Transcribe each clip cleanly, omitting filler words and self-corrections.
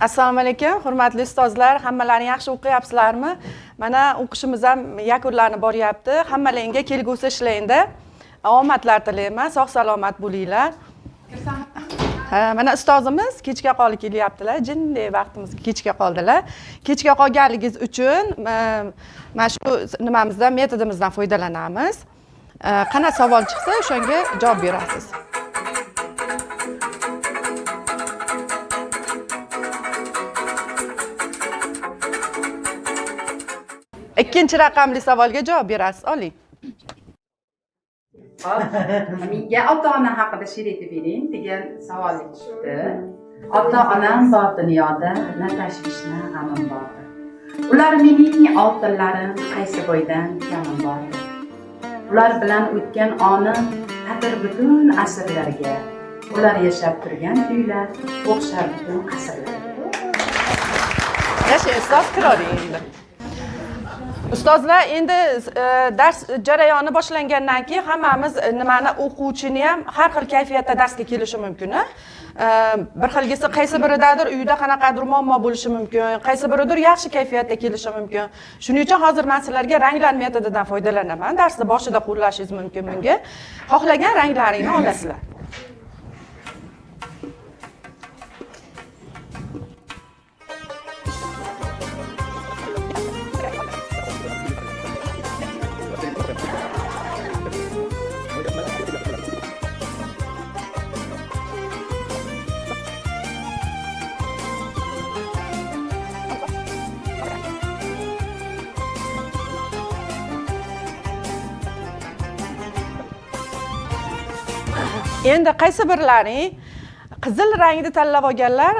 Assalomu alaykum, hurmatli ustozlar, hammalaring yaxshi o'qiyapsizlarmi? Mana o'qishimiz ham yakunlanib boryapti. Hammalaringga kelgusi ishlayinda omadlar tilayman, sog' salomat bo'linglar. Mana ustozimiz kechga qolib kelyaptilar. Jinday vaqtimiz kechga qoldilar. Kechga qolganligingiz uchun mana shu nimamizdan, metodimizdan foydalanamiz. Qanaqa savol chiqsa, o'shanga javob berasiz. Ikkinchi raqamli savolga javob berasiz. Oling. Menga ota-ona haqida she'r aytib bering degan savol chiqdi. Ota-onam bor dunyoda, na tashvishna g'amim bordi. Ular mening oltinlarim, qaysi boydan kamim bordi. Ular bilan o'tgan onim tatir butun asrlarga. Ular yashab turgan uylar o'xshar butun qasrlarga. Yaxshi, ustoz kiroring endi. Ustozlar, endi dars jarayoni boshlangandan keyin hammamiz nimani o'quvchini ham har xil kayfiyatda darsga kelishi mumkin. Bir xilgisi qaysi biridadir uyda qanaqadir muammo bo'lishi mumkin, qaysi biridir yaxshi kayfiyatda kelishi mumkin. Shuning uchun hozir men sizlarga ranglar metodidan foydalanaman. Darsni boshida qo'llashingiz mumkin bunga. Xohlagan ranglaringni olasizlar. Endi qaysi birlaring qizil rangni tanlab olganlar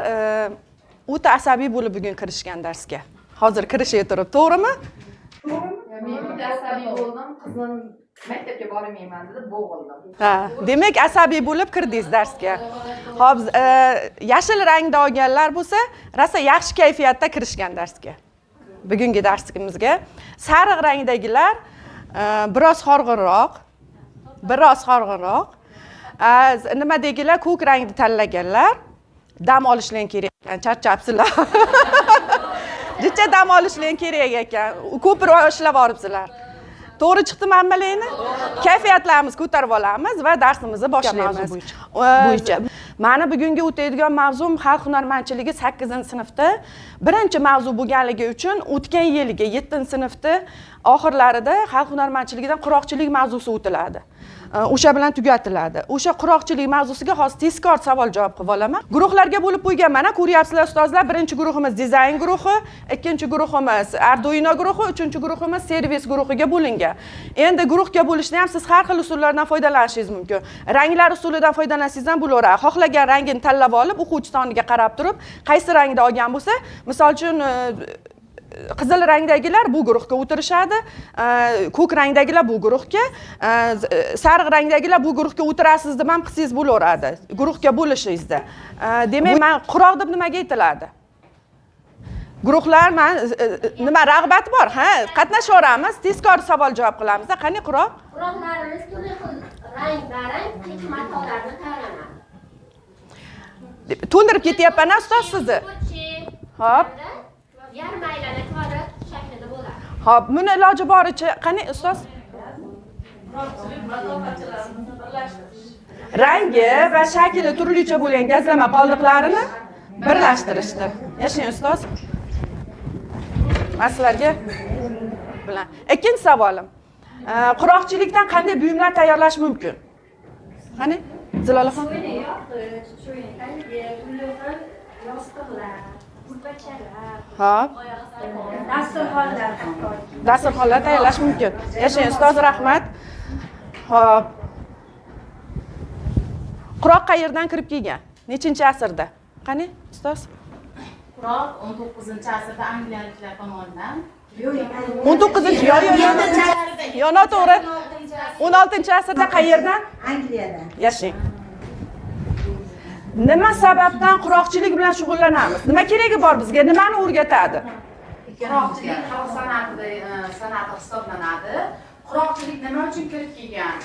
o'ta asabiy bo'lib bugun kirishgan darsga. Hozir kirishiga turib, to'g'rimi? Men juda asabiy bo'ldim, qizim maktabga bormayman deb bo'g'ildim. Ha, demak asabiy bo'lib kirdingiz darsga. Xo'p, yashil rangda olganlar bo'lsa, rosa yaxshi kayfiyatda kirishgan darsga. Bugungi darsimizga sariq rangdagilar biroz horg'inroq. Nima degilar, ko'k rangni tanlaganlar dam olishlar kerak ekan, charchabsizlar. Jicha dam olishlar kerak ekan. Ko'proq ishlab boribsizlar. To'g'ri chiqdimi hammalarni? Kayfiyatlarimizni ko'tarib olamiz va darsimizni boshlaymiz. Bo'yicha. Meni bugungi o'taydigan mavzum xalq hunarmandchiligi 8-sinfda birinchi mavzu bo'lganligi uchun o'tgan yilgi 7-sinfda oxirlarida xalq hunarmandchiligidan quroqchilik mavzusi o'tiladi. O'sha bilan tugatiladi. O'sha quroqchilik mavzusiga hozir tezkor savol javob qilib olaman. Guruhlarga bo'lib qo'yganman. Ko'ryapsizlar ustozlar, birinchi guruhimiz dizayn guruhi, ikkinchi guruhimiz Arduino guruhi, uchinchi guruhimiz servis guruhiga bo'lingan. Endi guruhga bo'lishni ham siz har xil usullardan foydalanishingiz mumkin. Ranglar usulidan foydalansangiz ham bo'laveradi. Xohlagan rangini tanlab olib, o'quvchi soniga qarab turib, qaysi rangda olgan bo'lsa, misol uchun qizil rangdagilar bu guruhga o'tirishadi, ko'k rangdagilar bu guruhga, sariq rangdagilar bu guruhga o'tirasiz deb ham qilsangiz bo'laveradi, guruhga bo'lishingizda. Demak, men quroq deb nimaga aytiladi? Guruhlar nima rag'bat bor, ha? Qatnashaveramiz, tezkor savol javob qilamiz. Qani quroq? Quroqlarimiz turli xil rang-barang qilib matolarni tayyorlanadi. To'ndirib ketyapman ustoz sizni. Hop. Yarim aylana kvadrat shaklida bo'ladi. Hop, buni iloji boricha qani ustoz? Rangi va shakli turlicha bo'lgan gazlama qoldiqlarini birlashtirishdir. Yashang ustoz. Maslarga bilan. Ikkinchi savolim. Quroqchilikdan qanday buyumlar tayyorlash mumkin? Qani? Zilolaxon. Hop. Dasturxonlar tayyorlash mumkin. Yashang ustoz, rahmat. Hop. Quroq qayerdan kirib kelgan? Nechinchi asrda? Qani, ustoz? Quroq 19-asrda angliyaliklar tomonidan 19-chi, yo, noto'g'ri. 16-asrda qayerdan? Angliyadan. Yashang. Nima sababdan quroqchilik bilan shug'ullanamiz? Nima keragi bor bizga? Nimani o'rgatadi? quroqchilik xalq san'ati hisoblanadi. quroqchilik nima uchun kirib kelgan?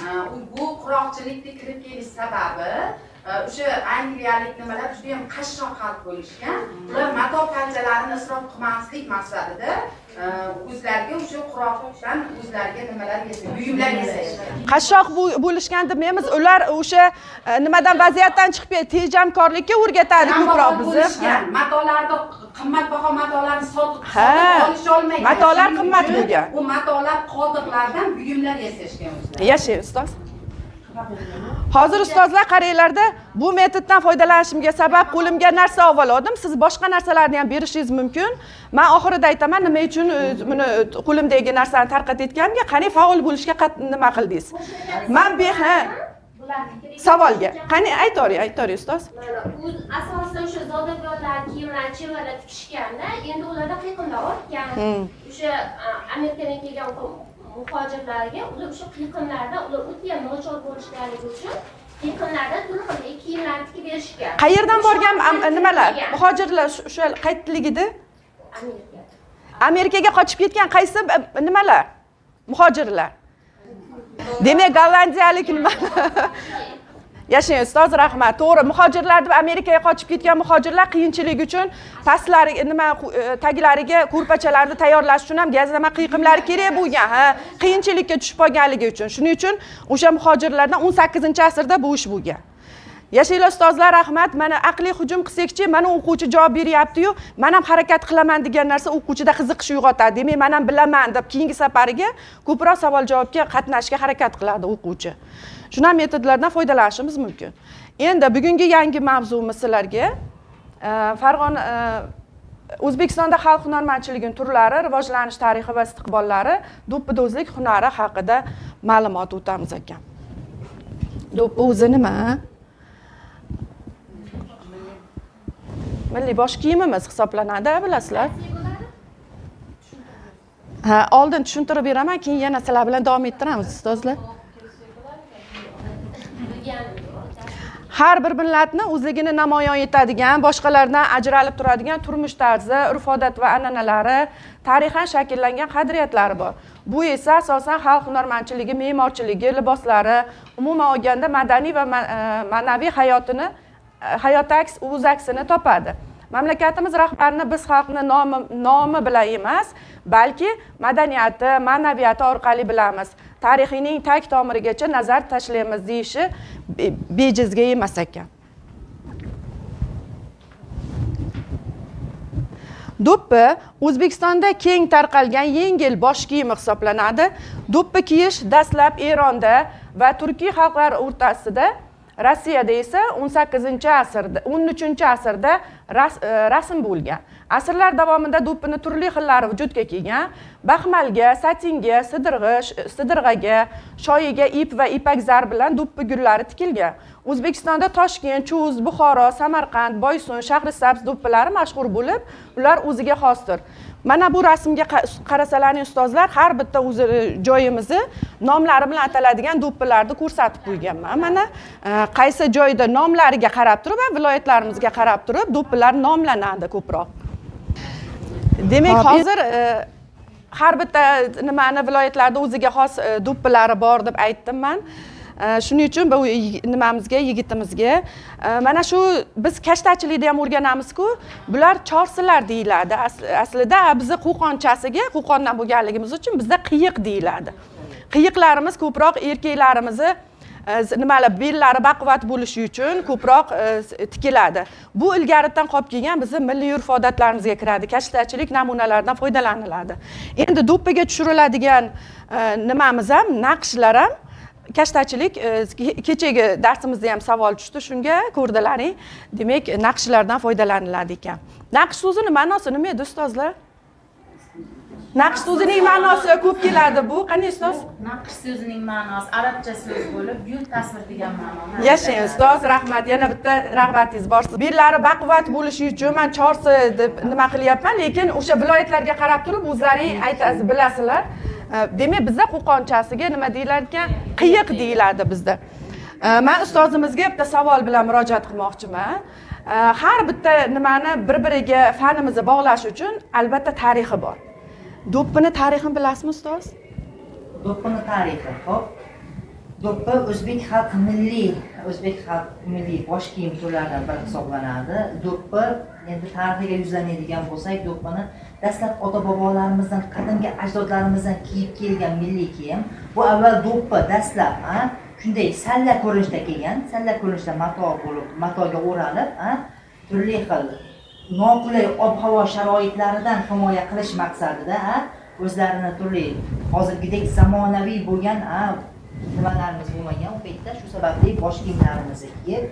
Bu quroqchilikni kirib kelish sababi o'sha angliyalik nimalar juda ham qashshoq xalq bo'lishgan. Ular mato parchalarini isrof qilmaslik maqsadida o'zlariga o'sha quroqdan o'zlariga nimalar yasashgan, buyumlar yasashgan. Qashshoq bo'lishgan demaymiz, ular o'sha nimadan vaziyatdan chiqib tejamkorlikka o'rgatadi ko'proq bizni. Matolarni qimmatbaho matolarni sotib olish olmaydi. Matolar qimmat bo'lgan. Bu matolar qoldiqlardan buyumlar yasashgan o'zlari. Yashang ustoz. Hozir ustozlar qaranglarda bu metoddan foydalanishimga sabab qo'limga narsa olib oldim. Siz boshqa narsalarni ham berishingiz mumkin. Men oxirida aytaman nima uchun buni qo'limdagi narsani tarqatayotganimga, qani faol bo'lishga nima qildingiz? Men savolga. Qani aytavering ustoz. Asosan o'sha zodagonlar kiyimlar chevarada tikishganda, endi ularda qiyiqinlar ortgan. O'sha Amerikadan kelgan muhojirlarga ular o'sha qiyiqinlarda ular o'ta ham nochor bo'lishganligi uchun qiyiqinlarda turli xil kiyimlar tikib berishgan. Qayerdan borgan nimalar? Muhojirlar o'sha qayerligida? Amerikaga qochib ketgan qaysi nimalar? Muhojirlar. Demak, gollandiyalik nima? Yashang ustoz, rahmat. To'g'ri, muhojirlar deb Amerikaga qochib ketgan muhojirlar qiyinchilik uchun pastlari taglariga ko'rpachalarni tayyorlash uchun ham gaz nima qiyiqimlari kerak bo'lgan, qiyinchilikka tushib qolganligi uchun. Shuning uchun o'sha muhojirlardan 18-asrda bu ish bo'lgan. Yashanglar ustozlar, rahmat. Mana aqliy hujum qilsak-chi, mana o'quvchi javob beryapti-yu, men ham harakat qilaman degan narsa o'quvchida qiziqish uyg'otadi. Demak, men ham bilaman deb keyingi safariga ko'proq savol-javobga qatnashga harakat qiladi o'quvchi. Shunday metodlardan foydalanishimiz mumkin. Endi bugungi yangi mavzuimiz sizlarga Farg'ona O'zbekistonda xalq hunarmandchiligining turlari, rivojlanish tarixi va istiqbollari, do'ppidozlik hunari haqida ma'lumot o'tamiz ekan. Do'ppi o'zi nima? Milliy bosh kiyimimiz hisoblanadi, bilasizlar. Oldin tushuntirib beraman, keyin yana sizlar bilan davom ettiramiz, ustozlar. Har bir millatni o'zligini namoyon etadigan, boshqalardan ajralib turadigan turmush tarzi, urf-odat va an'analari, tarixan shakllangan qadriyatlari bor. Bu esa asosan xalq hunarmandchiligi, me'morchiligi, liboslari, umuman olganda madaniy va ma'naviy hayot o'z aksini topadi. Mamlakatimiz rahbarini biz xalqni nomi bilan emas, balki madaniyati, ma'naviyati orqali bilamiz. Tarixining tag tomirigacha nazar tashlaymiz deyishi bejizga emas ekan. Do'ppi O'zbekistonda keng tarqalgan yengil bosh kiyimi hisoblanadi. Do'ppi kiyish dastlab Eronda va turkiy xalqlar o'rtasida, Rossiyada esa 13-asrda rasm bo'lgan. Asrlar davomida do'ppini turli xillari vujudga kelgan. Baxmalga, satinga, sidirg'aga, shoyiga ip va ipak zar bilan do'ppi gullari tikilgan. O'zbekistonda Toshkent, Chuz, Buxoro, Samarqand, Boysun, Shahrisabz do'ppilari mashhur bo'lib, ular o'ziga xosdir. Mana bu rasmga qarasalaring ustozlar, har bitta o'zi joyimizni nomlari bilan ataladigan do'ppilarni ko'rsatib qo'yganman. Mana qaysi joyda nomlariga qarab turib va viloyatlarimizga qarab turib do'ppilar nomlanadi ko'proq. Demak, hozir har bitta nimani viloyatlarda o'ziga xos do'ppilari bor deb aytdim men. Shuning uchun bu nimamizga, yigitimizga mana shu biz kashtachilikda ham o'rganamiz-ku, bular chorsilar deyiladi. Aslida biz qo'qonchasiga, qo'qondan bo'lganligimiz uchun bizda qiyiq deyiladi. Qiyiqlarimiz ko'proq erkaklarimizni nimalar bellari baquvvat bo'lishi uchun ko'proq tikiladi. Bu ilgaridan qolib kelgan bizning milliy urf-odatlarimizga kiradi. Kashtachilik namunalaridan foydalaniladi. Endi do'ppiga tushiriladigan nimamiz ham, naqshlar ham kashtachilik kechagi darsimizda ham savol tushdi, shunga ko'rdilaring. Demak, naqshlardan foydalaniladi ekan. Naqsh so'zining ma'nosi nima edi ustozlar? Naqsh so'zining ma'nosi ko'p keladi. Bu qanday ustoz? Naqsh so'zining ma'nosi arabcha so'z bo'lib, gul tasvir degan ma'no. Yashang ustoz, rahmat. Yana bitta rag'batingiz bor. Bellari baquvvat bo'lishi uchun men chorsi deb nima qilyapman, lekin o'sha viloyatlarga qarab turib o'zlaring aytasiz, bilasizlar. Demak, bizda qo'qonchasiga nima deyilar ekan? Qiyiq deyiladi bizda. Men ustozimizga bitta savol bilan murojaat qilmoqchiman. Har bitta nimani bir-biriga fanimizni bog'lash uchun albatta tarixi bor. Do'ppini tarixini bilasizmi ustoz? Do'ppini tarixi. Xo'p. Do'ppi o'zbek xalq milliy bosh kiyim turlaridan biri hisoblanadi. Do'ppi endi tarixiga yuzlanadigan bo'lsak, do'ppini dastlab ota-bobolarimizdan, qadimgi ajdodlarimizdan kiyib kelgan milliy kiyim. Bu avval do'ppi dastlab, shunday salla ko'rinishda kelgan, salla ko'rinishda matoga o'ralib, turli xil noqulay ob-havo sharoitlaridan himoya qilish maqsadida, o'zlarini turli hozirgidek zamonaviy bo'lgan nimalarimiz bo'lmagan, u paytda shu sababli bosh kiyimlarimizni kiyib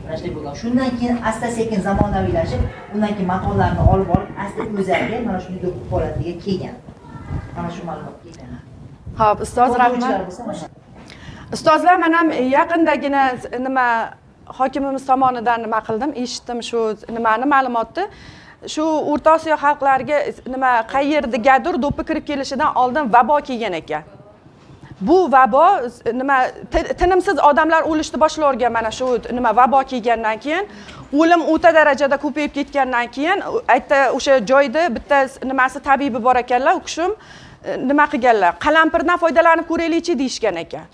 mana shunday bo'lgan. Shundan keyin asta-sekin zamonaviylashib, undan keyin matolarni olib asta o'zlariga mana shunday do'ppi holatiga kelgan. Mana shu ma'lumotga egaman. Xo'p, ustoz rahmat. Ustozlar, men ham yaqindagina nima hokimimiz tomonidan nima qildim, eshitdim shu nimani ma'lumotni. Shu O'rta Osiyo xalqlariga nima qayerdigadir do'ppi kirib kelishidan oldin vabo kelgan ekan. Bu vabo nima tinimsiz odamlar o'lishni boshlagan mana shu nima vabo kelgandan keyin o'lim o'ta darajada ko'payib ketgandan keyin aytdi o'sha joyda bitta nimasi tabibi bor ekanlar, u kishim nima qilganlar, qalampirdan foydalanib ko'raylikchi deyishgan ekan.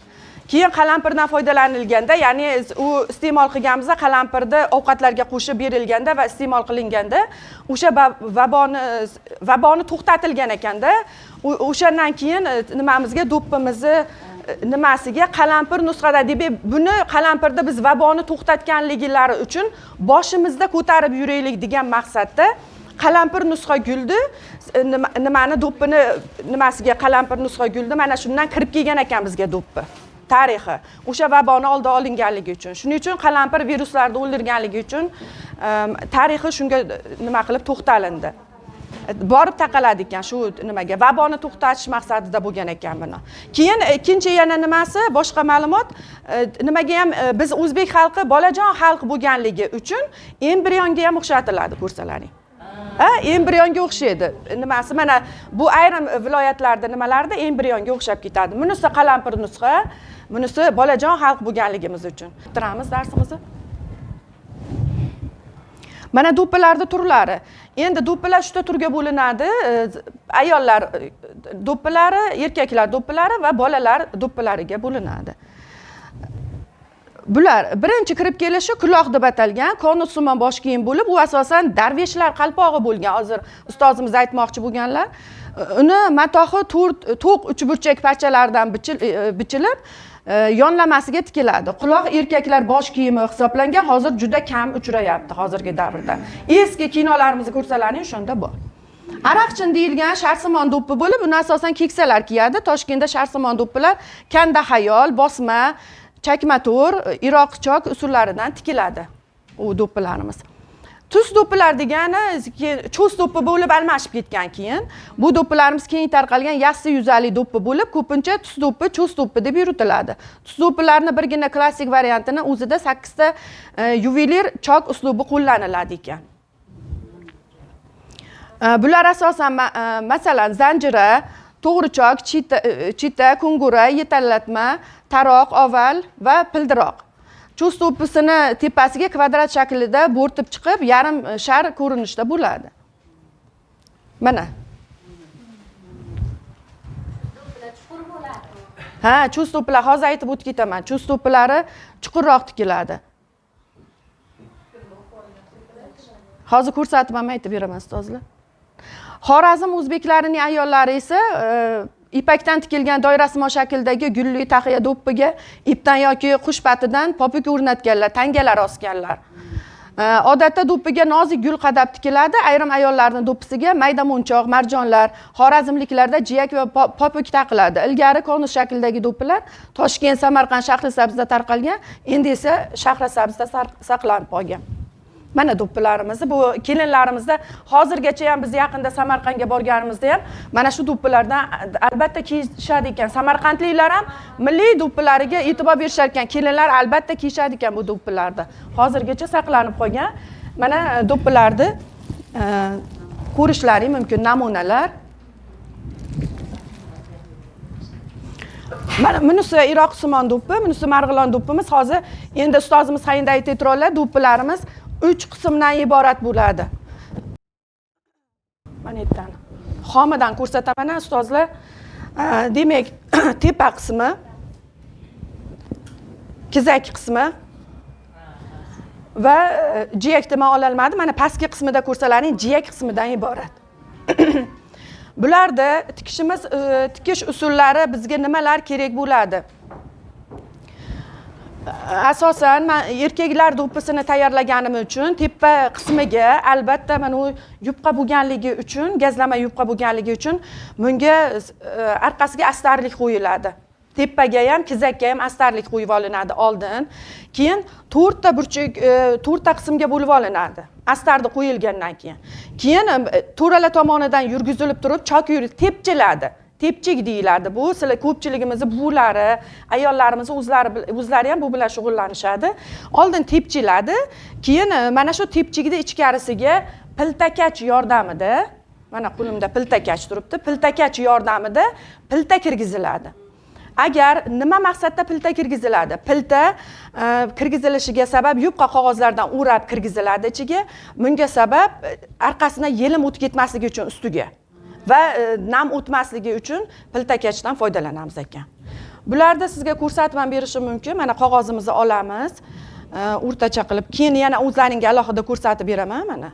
Keyin qalampirdan foydalanilganda, ya'ni u iste'mol qilganimizda qalampirni ovqatlarga qo'shib berilganda va iste'mol qilinganda o'sha vaboni to'xtatilgan ekanda, o'shandan keyin nimamizga do'ppimizni nimasiga qalampir nusxada deb buni qalampirda biz vaboni to'xtatganliklari uchun boshimizda ko'tarib yuraylik degan maqsadda qalampir nusxa guldi nimani do'ppini nimasiga qalampir nusxa guldi mana shundan kirib kelgan ekan bizga do'ppi. Tarixi o'sha vaboni oldi olinganligi uchun, shuning uchun qalampir viruslarni o'ldirganligi uchun tarixi shunga nima qilib to'xtalindi. Borib taqaladi ekan shu nimaga, vaboni to'xtatish maqsadida bo'lgan ekan buni. Keyin ikkinchi yana nimasi, boshqa ma'lumot, nimaga ham biz o'zbek xalqi bolajon xalq bo'lganligi uchun embrionga ham o'xshatiladi, ko'rsalaring. Embrionga o'xshaydi. Nimasi mana bu ayrim viloyatlarda nimalarda embrionga o'xshab ketadi. Bunisi qalampir nusxa, bunisi bolajon xalq bo'lganligimiz uchun. Bitiramiz darsimizni. Mana do'ppilarda turlari. Endi do'ppilar uchta turga bo'linadi. Ayollar do'ppilari, erkaklar do'ppilari va bolalar do'ppilariga bo'linadi. Bular birinchi kirib kelishi quloq deb atalgan, konusumon bosh kiyim bo'lib, u asosan darveshlar qalpog'i bo'lgan. Hozir ustozimiz aytmoqchi bo'lganlar. Uni matohi to'q uchburchak parchalardan bichilib, yonlamasiga tikiladi. Quloq erkaklar bosh kiyimi hisoblangan, hozir juda kam uchrayapti hozirgi davrda. Eski kinolarimizni ko'rsalaring, shunda bor. Araqchin deyilgan sharsimon do'ppi bo'lib, uni asosan keksalar kiyadi. Toshkentda sharsimon do'ppilar kanda xayol, bosma, chakmato'r, iroqchok usullaridan tikiladi u do'ppilarimiz. Tuz do'ppilar degani chus do'ppi bo'lib almashib ketgan keyin. Bu do'ppilarimiz keng tarqalgan yassi yuzali do'ppi bo'lib, ko'pincha tuz do'ppi, chus do'ppi deb yuritiladi. Tuz do'ppilarning birgina klassik variantini o'zida 8 ta yuvelir chok uslubi qo'llaniladi ekan. Bular asosan masalan zanjira, to'g'richok, chita, kungura, yetallatma, taroq, oval va pildiroq. Chus do'ppisini tepasiga kvadrat shaklida bo'rtib chiqib, yarim shar ko'rinishda bo'ladi. Mana. Chus do'ppilar hozir aytib o'tib ketaman. Chus do'ppilari chuqurroq tikiladi. Hozir ko'rsatib ham aytib beraman ustozlar. Xorazm o'zbeklarining ayollari esa ipakdan tikilgan doirasimon shakldagi gulli taxiya do'ppiga ipdan yoki qush patidan popuk o'rnatganlar, tangalar osganlar. Odatda do'ppiga nozik gul qadab tikiladi. Ayrim ayollarning do'ppisiga mayda munchoq, marjonlar, xorazmliklarda jiyak va popuk taqiladi. Ilgari konus shakldagi do'ppilar Toshkent, Samarqand, Shahrisabzda tarqalgan, endi esa Shahrisabzda saqlanib qolgan. Mana do'ppilarimiz, bu kelinlarimizda hozirgacha ham biz yaqinda Samarqandga borganimizda ham mana shu do'ppilardan albatta kiyishadi ekan. Samarqandliklar ham milliy do'ppilariga e'tibor berishar ekan. Kelinlar albatta kiyishadi ekan bu do'ppilarda. Hozirgacha saqlanib qolgan. Mana do'ppilarni ko'rishlaring mumkin namunalar. Mana bunisi Iroqsimon do'ppi, bunisi Marg'ilon do'ppimiz. Hozir endi ustozimiz qayinda aytib turadilar, do'ppilarimiz 3 qismdan iborat bo'ladi. Mana yerdan. Xomidan ko'rsataman ustozlar. Demak, tepa qismi, kizak qismi va jiyak dema ololmadim. Mana pastki qismida ko'rsalaring jiyak qismidan iborat. Bularda tikish usullari bizga nimalar kerak bo'ladi? Asosan men erkaklar do'ppisini tayyorlaganim uchun tepa qismiga albatta mana u yupqa bo'lganligi uchun, gazlama yupqa bo'lganligi uchun bunga orqasiga astarlik qo'yiladi. Tepaga ham, kizakka ham astarlik qo'yib olinadi oldin. Keyin to'rtta qismga bo'lib olinadi. Astarni qo'yilgandan keyin. Keyin to'rala tomonidan yurgizilib turib, chok tepchiladi. Tepchik deyiladi. Bu sizlar ko'pchiligimiz buvilari, ayollarimiz o'zlari ham bu bilan shug'ullanishadi. Oldin tepchiladi, keyin mana shu tepchikni ichkarisiga piltakach yordamida, mana qo'limda piltakach turibdi, piltakach yordamida pilta kirgiziladi. Agar nima maqsadda pilta kirgiziladi? Pilta kirgizilishiga sabab yupqa qog'ozlardan o'rab kirgiziladi ichiga. Bunga sabab orqasidan yelim o'tib ketmasligi uchun ustiga va nam o'tmasligi uchun piltakachdan foydalanamiz ekan. Bularda sizga ko'rsatma berishim mumkin. Mana qog'ozimizni olamiz, o'rtacha qilib, keyin yana o'zlaringga alohida ko'rsatib beraman mana.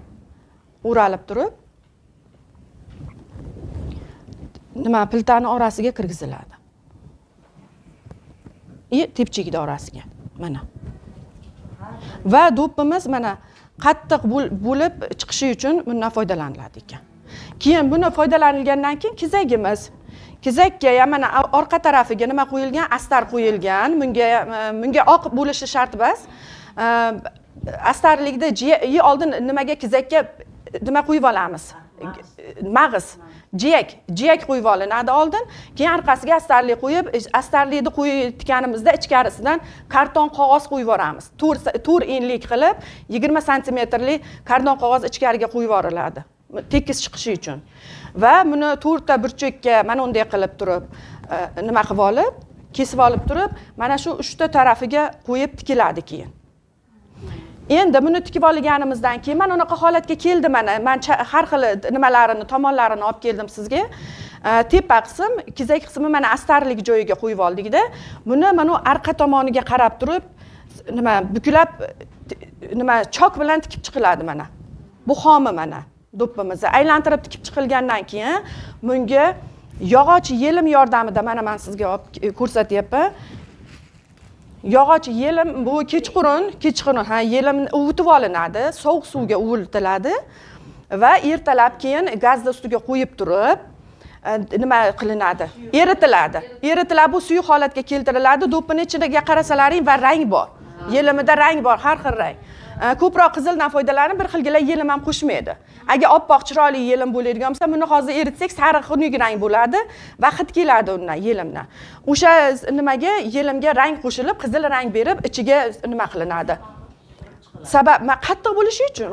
O'ralib turib, nima piltani orasiga kirgiziladi. Tepchikni orasiga mana. Va do'ppimiz mana qattiq bo'lib chiqishi uchun bundan foydalaniladi ekan. Keyin buni foydalanilgandan keyin kizakka ham mana orqa tarafiga nima qo'yilgan? Astar qo'yilgan. Bunga oq bo'lishi shart emas. Astarlikda oldin nimaga kizakka nima qo'yib olamiz? Mag'iz. Jiyak qo'yib olinadi oldin, keyin orqasiga astarlik qo'yib, astarlikni qo'yganimizda ichkarisidan karton qog'oz qo'yib yuboramiz. To'r enlik qilib 20 santimetrli karton qog'oz ichkariga qo'yib yuboriladi, tekis chiqishi uchun. Va buni to'rtta burchakka mana unday qilib turib, nima qilib olib, kesib olib turib, mana shu 3 ta tarafiga qo'yib tikiladi keyin. Endi buni tikib olganimizdan keyin mana unaqa holatga keldi mana. Men har xil nimalarini, tomonlarini olib keldim sizga. Tepa qism, kizak qismi mana astarlik joyiga qo'yib oldik-da. Buni mana orqa tomoniga qarab turib, nima buklab chok bilan tikib chiqiladi mana. Bu xomi mana do'ppimizni aylantirib tikib chiqilgandan keyin bunga yog'och yelim yordamida mana men sizga olib ko'rsatyapman. Yog'och yelim bu kechqurun, yelim uvitib olinadi, sovuq suvga uvitiladi va ertalab keyin gazni ustiga qo'yib turib, nima qilinadi? Eritiladi. Bu suyuq holatga keltiriladi. Do'ppini ichiga qarasalaring va rang bor. Yelimida rang bor, har xil rang. Ko'proq qizildan foydalanib, bir xilgina yelim ham qo'shmaydi. Agar oppoq chiroyli yelim bo'ladigan bo'lsa, buni hozir eritsak sariq xunuk rang bo'ladi va hid keladi undan, yelimdan. O'sha nimaga, yelimga rang qo'shilib, qizil rang berib, ichiga nima qilinadi? Sabab qattiq bo'lishi uchun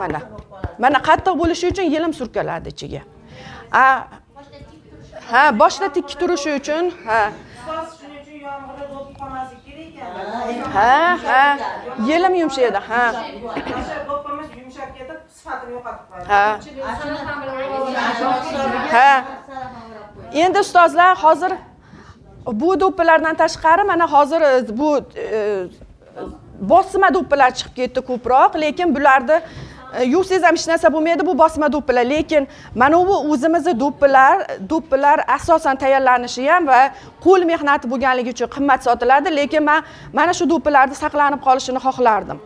mana qattiq bo'lishi uchun yelim surkaladi ichiga. Boshda tik turishi uchun, yelim yumshaydi, Do'ppimiz yumshab ketib, sifatini yo'qotib qo'yadi. Endi ustozlar, hozir bu do'ppilardan tashqari mana hozir bu bosma do'ppilar chiqib ketdi ko'proq, lekin bularni yursangiz ham hech narsa bo'lmaydi, bu bosma do'ppilar. Lekin mana bu o'zimizning do'ppilar asosan tayyorlanishi ham va qo'l mehnati bo'lganligi uchun qimmat sotiladi, lekin men mana shu do'ppilarni saqlanib qolishini xohlardim.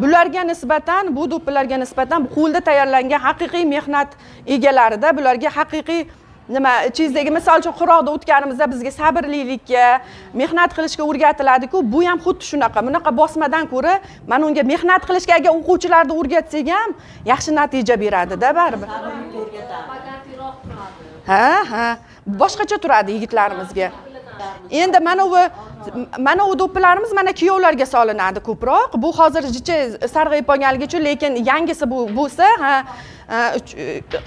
Bularga nisbatan, bu do'ppilarga nisbatan qo'lda tayyorlangan haqiqiy mehnat egalarida bularga haqiqiy nima chizdagi misol uchun qiroqda o'tganimizda bizga sabrlilikka, mehnat qilishga o'rgatiladi-ku, bu ham xuddi shunaqa. Bunaqa bosmadan ko'ra, mana unga mehnat qilishga agar o'quvchilarni o'rgatsak ham yaxshi natija beradi-da baribir. Boshqacha turadi yigitlarimizga. Endi mana u do'ppilarimiz mana kuyovlarga solinadi ko'proq. Bu hozircha sarg'ayib qolganligi uchun, lekin yangisi bo'lsa,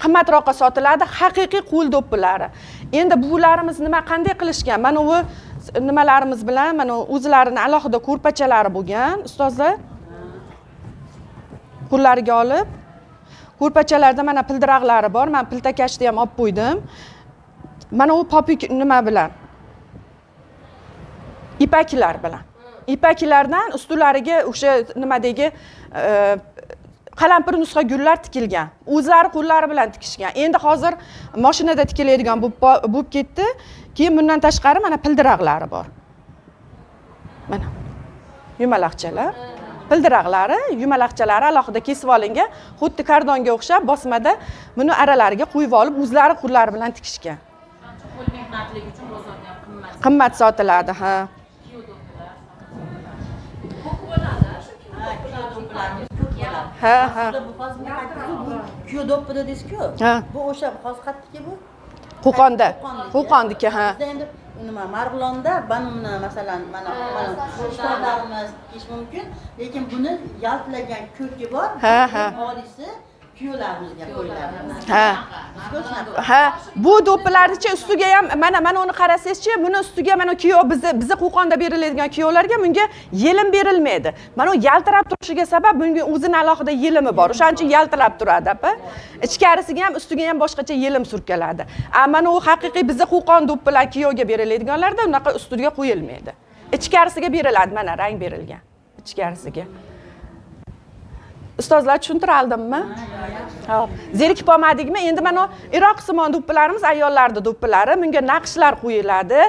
qimmatroqqa sotiladi, haqiqiy qo'l do'ppilari. Endi bularimiz nima qanday qilishgan? Mana u nimalarimiz bilan, mana o'zlarining alohida ko'rpachalari bo'lgan, ustozlar. Qo'llariga olib, ko'rpachalarda mana pildiraqlari bor. Men piltakachni ham olib qo'ydim. Mana u popuk nima bilan ipaklar bilan. Ipaklardan ustilariga o'sha nimadagi qalampir nusxa gullar tikilgan. O'zlari qo'llari bilan tikishgan. Endi hozir mashinada tikiladigan bo'lib ketdi. Keyin bundan tashqari mana pildiraqlari bor. Mana yumalaqchalar. Pildiraqlari, yumalaqchalari alohida kesib olingan, xuddi kardonga o'xshab bosmada buni aralariga qo'yib olib, o'zlari qo'llari bilan tikishgan. Qo'l mehnatligi uchun bozorda ham qimmat. Qimmat sotiladi, ha. Ha, ha. Kuyo do'ppi dedingiz-ku. Ha. Bu o'sha hozir qayerdiki bu? Qo'qonda. Qo'qondiki, ha. Bizda endi nima Marg'ilonda banumni masalan mana ishlarimiz ish mumkin, lekin buni yaltlagan ko'ki bor. Ha, ha. Holisi kuyolarimizga qo'yiladi. Ha. Bizga shunaqa. Ha, bu do'ppilarni-chi ustiga ham mana uni qarasangizchi, buni ustiga mana kuyov bizni Qo'qonda beriladigan kuyovlarga bunga yelim berilmaydi. Mana u yaltirab turishiga sabab bunga o'zini alohida yelimi bor. O'shaning uchun yaltirab turadi, apa. Ichkarisiga ham ustiga ham boshqacha yelim surkaladi. Mana u haqiqiy bizni Qo'qon do'ppilar kuyovga beriladiganlarda unaqa ustiga qo'yilmaydi. Ichkarisiga beriladi, mana rang berilgan. Ichkarisiga. Ustozlar tushuntira oldimmi? Xo'p. Zerikib qolmadikmi? Endi mana Iroq-simon do'ppilarimiz ayollarning do'ppilari, bunga naqshlar qo'yiladi.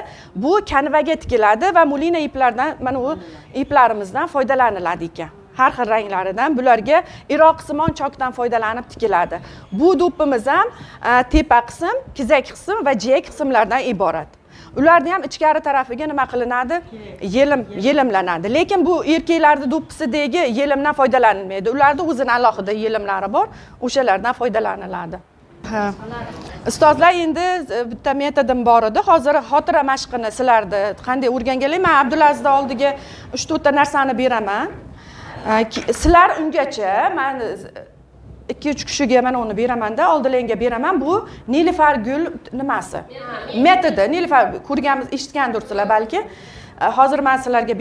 Bu kanvaga tikiladi va mulina iplardan mana u iplarimizdan foydalaniladi ekan. Har xil ranglaridan bularga Iroq-simon chokdan foydalanib tikiladi. Bu do'ppimiz ham tepa qism, kizak qism va jiyak qismlardan iborat. Ularni ham ichkari tarafiga nima qilinadi? Yelimlanadi. Lekin bu erkaklarning do'ppisidagi yelimdan foydalanilmaydi. Ularda o'zining alohida yelimlari bor, o'shalardan foydalaniladi. Ha. Ustozlar, endi bitta metodim bor edi. Hozir xotira mashqini sizlarni qanday o'rganganlar, men Abdulaziz oldiga 3-4 ta narsani beraman. Sizlar ungacha men 2-3 kishiga mana uni beraman-da, oldilariga beraman. Bu Nilufar gul nimasi? Metodi. Nilufar ko'rganmiz, eshitgandirsizlar balki. Hozir men sizlarga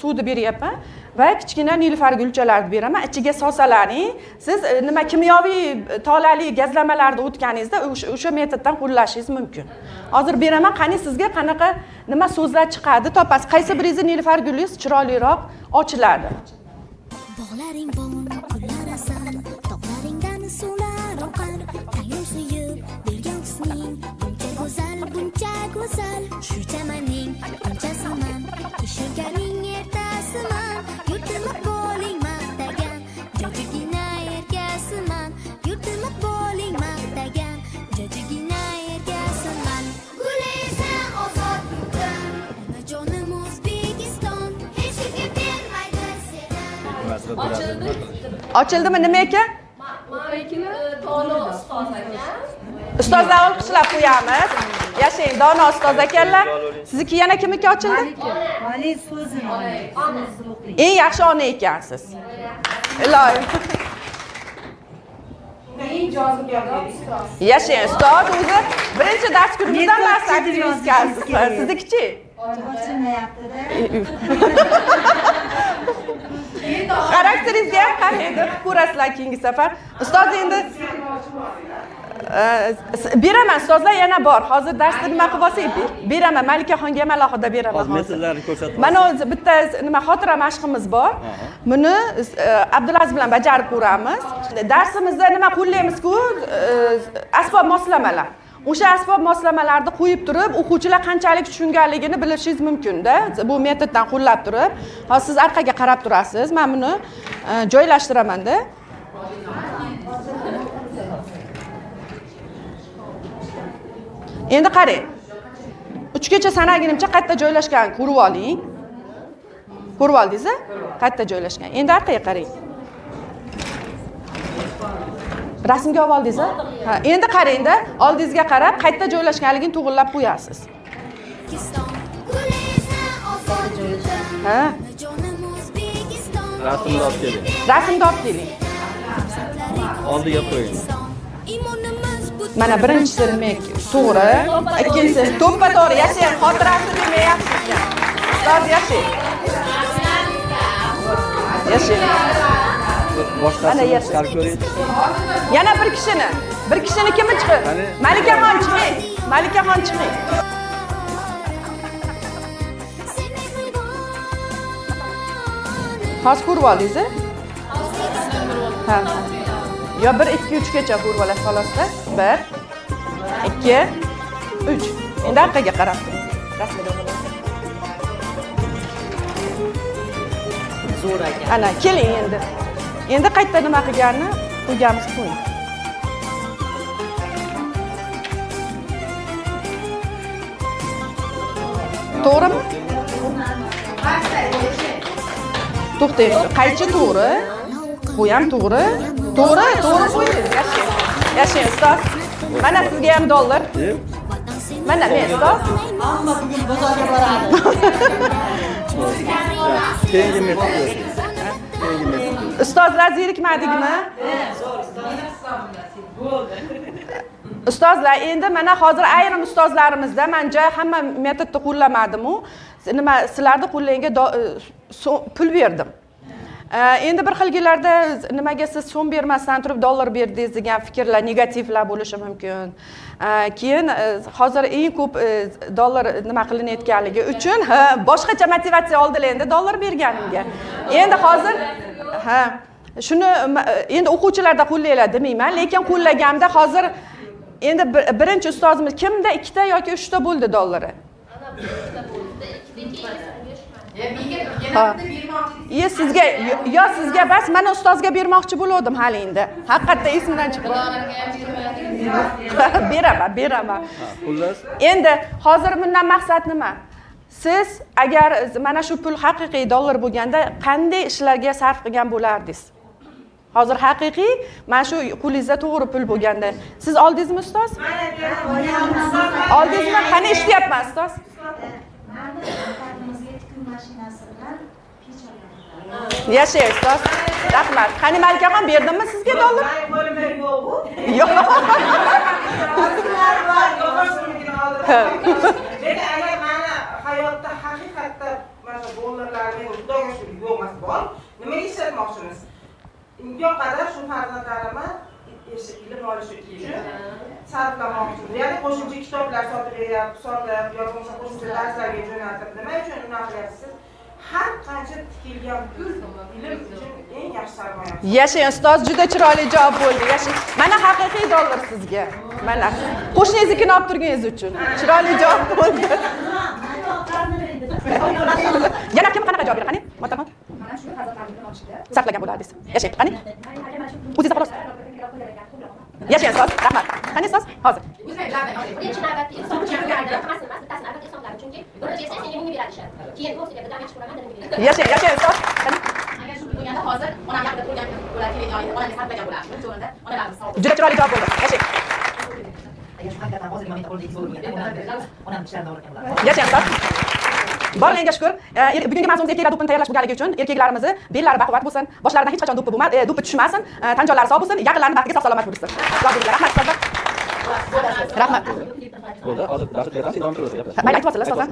suvni beryapman va kichkina Nilufar gulchalarni beraman. Ichiga solsalaring, siz nima kimyoviy tolali gazlamalarda o'tganingizda o'sha metoddan qo'llashingiz mumkin. Hozir beraman, qani sizga qanaqa nima so'zlar chiqadi, topasiz. Qaysi biringiz Nilufar gulingiz chiroyliroq ochiladi? Bog'laring bor, kunlar asal, tog'laringdan suvlar oqar, tangrim suyib bergan husning, buncha go'zal, shu chamaning bunchasiman, ishurganing ertasiman, yurtimni bo'ling maqtagan, jo'jigina erkasiman, yurtimni bo'ling maqtagan, jo'jigina erkasiman. Gulesa ozod yurtim, jonim O'zbekiston, hech kimga bermaydi seni. Ochildimi nima ekan? Dono ustoz aka. Ustozlar olqishlab qo'yamiz. Yashang, dono ustoz ekanlar. Sizniki yana kimniki ochildi? Vali so'zi. Eng yaxshi ona ekansiz. Iloyim. Eng jozibador ustoz. Yashang, ustoz o'zi birinchi dars kunimizdan dars aktivistkasiz. Siznikichi? Ochilmayapti-da. Xarakteringizga ham qarang, ko'rasizlar keyingi safar. Ustoz endi beraman, ustozlar yana bor. Hozir darsda nima qilib olsak, beraman. Malikaxonga ham alohida beraman hozir. Metodlarni ko'rsatib. Mana o'zi bitta nima xotira mashqimiz bor. Buni Abdulaziz bilan bajarib ko'ramiz. Darsimizda nima qo'llaymiz-ku, asbob moslamalar. O'sha asbob moslamalarni qo'yib turib, o'quvchilar qanchalik tushunganligini bilishingiz mumkin-da. Bu metoddan qo'llab turib, hozir siz orqaga qarab turasiz. Men buni joylashtiraman-da. Endi qarang. 3 gacha sanagunimcha qayerda joylashganini ko'rib oling. Ko'rib oldingiz-a? Qayerda joylashgan. Endi orqaga qarang. Rasmga olib oldingiz-a? Ha, endi qarang-da, oldingizga qarab, qayerda joylashganligini to'g'rilab qo'yasiz. Ha? Rasmni olib keling. Rasmni olib keling. Oldiga qo'ying. Mana birinchisi nima? To'g'ri. Ikkinchisi to'ppa to'g'ri. Yashang, xotirasi nima yaxshi ekan. Ustoz yashang. Yashang. Boshqasini chiqarib ko'ring. Yana bir kishini kimi chiqib? Malikaxon chiqing. Malikaxon chiqing. hozir ko'rib oldingiz ha yo 1 2 3 gacha ko'rib olasiz xolosda 1 2 3 endi orqaga qarab turing rasmga zo'r ekan. ana keling endi qayerda nima qilganini qo'yganmiz qo'ying to'g'rimi to'xtang qaychi to'g'ri bu ham to'g'ri qo'yingiz yashang ustoz mana sizga ham dollar mana men ustoz Hamma bugun bozorga boradi. Keyingi mesaj. ustozlar zerikmadingmi ustozlar endi mana hozir ayrim ustozlarimizda manja hamma metodni qo'llamadimu nima sizlarni qo'llanganga pul berdim endi bir xilgilarda nimaga siz so'm bermasdan turib dollar berdingiz degan fikrlar negativlar bo'lishi mumkin keyin hozir eng ko'p dollar nima qilinayotganligi uchun boshqacha motivatsiya oldilar endi dollar berganimga endi hozir shuni endi o'quvchilarda qo'llanglar demayman lekin qo'llaganimda hozir endi birinchi ustozimiz kimda 2 ta yoki 3 ta bo'ldi dollari sizga yo sizga bas mana ustozga bermoqchi bo'lgandim hali endi haqiqatda esimdan chiqib beraman Xullas, endi hozir bundan maqsad nima siz agar mana shu pul haqiqiy dollar bo'lganda qanday ishlarga sarf qilgan bo'lardingiz hozir haqiqiy mana shu qo'lingizda to'g'ri pul bo'lganda siz oldingizmi ustoz oldingizmi qani ishlayapman ustoz yashang ustoz rahmat qani malikaxon berdimmi sizga dollar yo'q lekin agar mana hayotda haqiqatda mana dollarlarga xudoga shukr yo'qmas bor nimaga ishlatmoqchimiz imkon qadar shu farzandlarimni ilm olishi uchun sarflamoqchimiz ya'ni qo'shimcha kitoblar sotib beryapti yo bo'lmasa qo'shimcha darslarga jo'natib nima uchun unaqa qilyapsiz har qancha tikilgan pul ilm uchun eng yaxshi sarmoya yashang ustoz juda chiroyli javob bo'ldi yashang mana haqiqiy dollar sizga mana qo'shningizni olib turganingiz uchun chiroyli javob bo'ldi yana kim qanaqa javob beradi qani motamon mana shu farzandlarimni olishda sarflagan bo'lardingiz yashang qani o'zingiz xolos yashang ustoz rahmat qani ustoz hozir birinchi navbatda insonlarni hammasi emas bittasini albatta insonlar chunki buni bersa senga mingni beradi ishlar keyin o'ziga bilan chiqaman dedim yashang ustoz qani agar shu bo'lganda hozir onam yaqinda turgan bo'lar kerak onamga sarflagan bo'lar shuning o'rnida onalarimiz sog' juda chiroyli javob bo'ldi yashang Agar shu haqiqatan hozir momentda qo'lda bo'lgan onam ishlarni o'rgatgan bo'lardi. yashang ustoz Borlarga shukr. Bugungi mavzumimiz erkaklar do'ppini tayyorlash bo'lganligi uchun erkaklarimizni bellari baquvvat bo'lsin, boshlaridan hech qachon do'ppi tushmasin, tan joylari sog' bo'lsin, yaqinlarining baxtiga sog' salomat bo'lsin. Rahmat ustozlar. Rahmat. Bo'ldi, hozir darsni berasiz, davom qilaverasiz. Mayli aytyapsizlar ustozlar.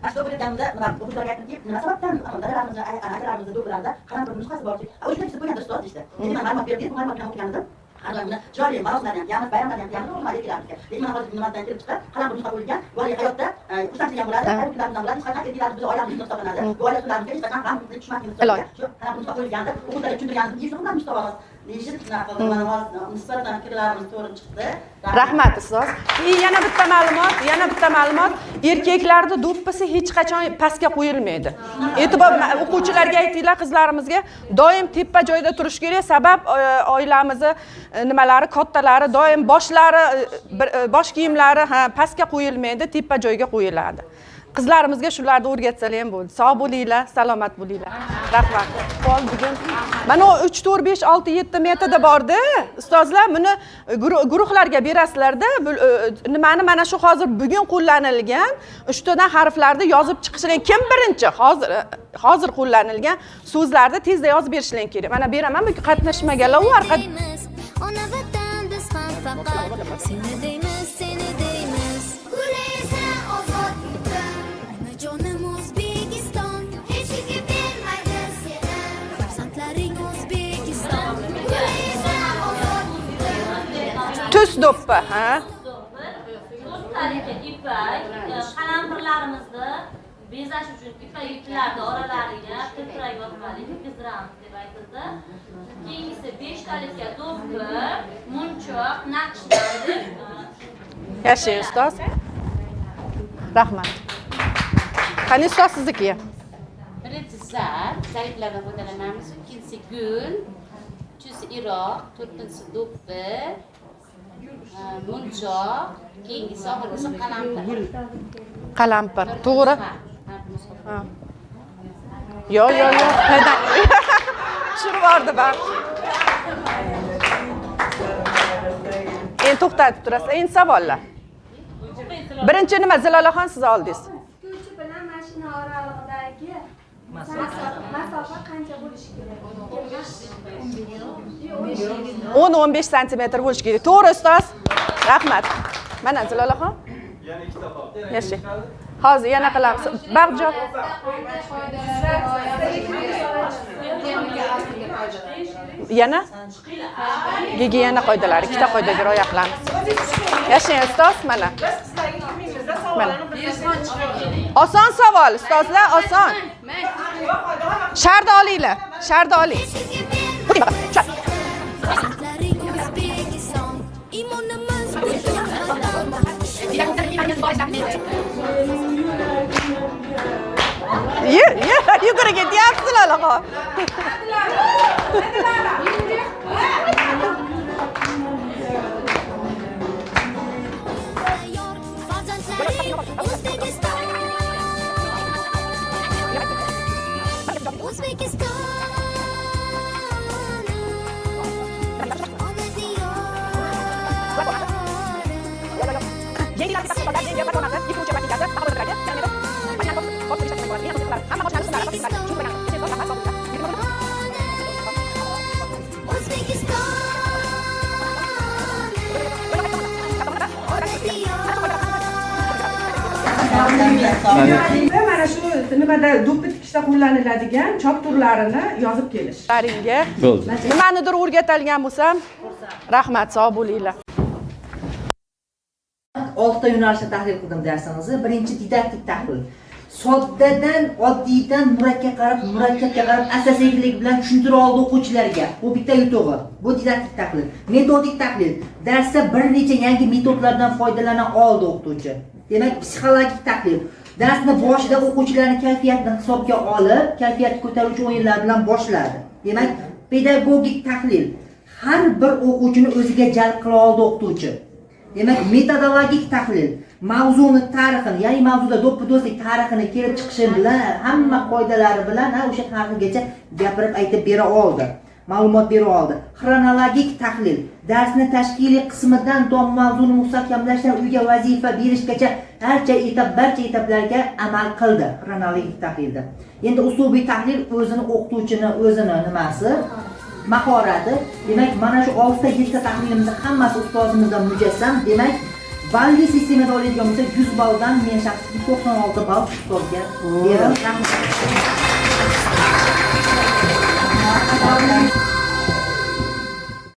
Ashto bo'lganda nima o'quvchilarga aytdimki, nima sababdan dalalarimizni, akalarimizni do'ppilarida qanaqa bir nusxasi bor. O'sha bo'lganda ustoz deydi. Lekin men ma'lumot berdim, ma'lumotni o'qigandim. Har doim chiroyli marosimlarni ham, ya'ni bayramlarni ham normal erkaklarga. Lekin hozir nimadan kelib chiqdi? Qalam bir nusxa qo'yilgan, yo'li hayotda xursandchilik ham bo'ladi, hayotlarimiz ham bo'ladi. Hech qanaqa erkaklarimiz biz oilamiz hisoblanadi. Bu oilalarimiz hech qachon ham tushmasligimiz kerak. Shu qalam nusxa qo'yilganda, o'quvchilarga tushuntirganimiz, yuzlab mustavamiz deyishib, nisbatan fikrlarimiz to'g'ri chiqdi. Rahmat ustoz. Yana bitta ma'lumot, erkaklarda do'ppisi hech qachon pastga qo'yilmaydi. E'tibor o'quvchilarga aytinglar, qizlarimizga doim tepa joyda turish kerak, sabab oilamizni nimalari, kattalari doim boshlari, bosh kiyimlari pastga qo'yilmaydi, tepa joyga qo'yiladi. Qizlarimizga shularni o'rgatsalar ham bo'ldi. Sog' bo'linglar, salomat bo'linglar. Rahmat. Qo'l bugun mana 3 4 5 6 7 metrda bordi. Ustozlar buni guruhlarga berasizlarda, nimani mana shu hozir bugun qo'llanilgan 3 tadan harflarni yozib chiqishlar kim birinchi hozir qo'llanilgan so'zlarni tezda yozib berishlar kerak. Mana beraman, bu qatnashmaganlar u orqada Ona vatan biz ham faqat seni deymiz, seni deymiz. Gulaysa ozod yurtim, onajonim O'zbekiston, hech kim bermaydi seni. Farzandlaring O'zbekiston, gulaysa ozod yurtim. tuz do'ppi, ha? Tarixiy ipak, qalampirlarimizni bezash uchun ipak yuklarni oralariga tiltirak yotmalik kirgizdiramiz deb aytildi. Keyingisi 5 talikka do'ppi, munchoq, naqshlar. Yashang ustoz. Rahmat. Qani ustoz sizniki? Birinchisi zar, zariflardan foydalanamiz. Ikkinchisi gul, uchinchisi iroq, to'rtinchisi do'ppi, munchoq, keyingisi oxirgisi qalampir. Qalampir. To'g'ri. Ha. Yo. Tushirib yubordi bak. Endi to'xtatib turasiz. Endi savollar. Birinchi nima Zilolaxon siz oldingiz? O'qituvchi bilan mashina oralig'idagi masofa qancha bo'lishi kerak? 10-15 santimetr bo'lishi kerak. To'g'ri ustoz. Rahmat. Mana Zilolaxon. Yana ikkita qoldi. Yashang. Hozir yana qilamiz. Bag'jon. Yana gigiyena qoidalari, ikkita qoidaga rioya qilamiz. Yashang ustoz, mana. Mana. Oson savol, ustozlar, oson. Sharda olinglar, sharda oling. O'zbekiston imonimiz Yugurib ketyapsiz Lolaxon. Mana shu nimada do'ppi tikishda qo'llaniladigan chop turlarini yozib kelish. Laringga Bo'ldi. nimanidir o'rgatilgan bo'lsam, rahmat, sog' bo'linglar. 6 ta yo'nalishda tahlil qildim darsimizni. Birinchi didaktik tahlil. Soddadan, oddiydan murakkabga qarab asta-sekinlik bilan tushuntira oldi o'quvchilarga. Bu bitta yutug'i. Bu didaktik tahlil. Metodik tahlil. Darsda bir necha yangi metodlardan foydalana oldi o'qituvchi. Demak, psixologik tahlil. Darsning boshida o'quvchilarning kayfiyatini hisobga olib, kayfiyat ko'taruvchi o'yinlar bilan boshladi. Demak, pedagogik tahlil. Har bir o'quvchini o'ziga jalb qila oldi o'qituvchi. Demak, metodologik tahlil. Mavzuni tarixini, ya'ni mavzuda do'ppi-do'stlik tarixini kelib chiqishi bilan, hamma qoidalari bilan o'sha tarixgacha gapirib aytib bera oldi. Ma'lumot bera oldi. Xronologik tahlil. Darsning tashkiliy qismidan to mavzuni mustahkamlashdan uyga vazifa berishgacha barcha etaplarga amal qildi. Xronologik tahlilda. Endi uslubiy tahlil o'qituvchini nimasi? Mahorati. Demak, mana shu 6 ta 7 ta tahlilimizni hammasi ustozimizdan mujassam. Demak, balli sistemada oladigan bo'lsa 100 balldan men shaxsiy 96 ball ustozga beraman.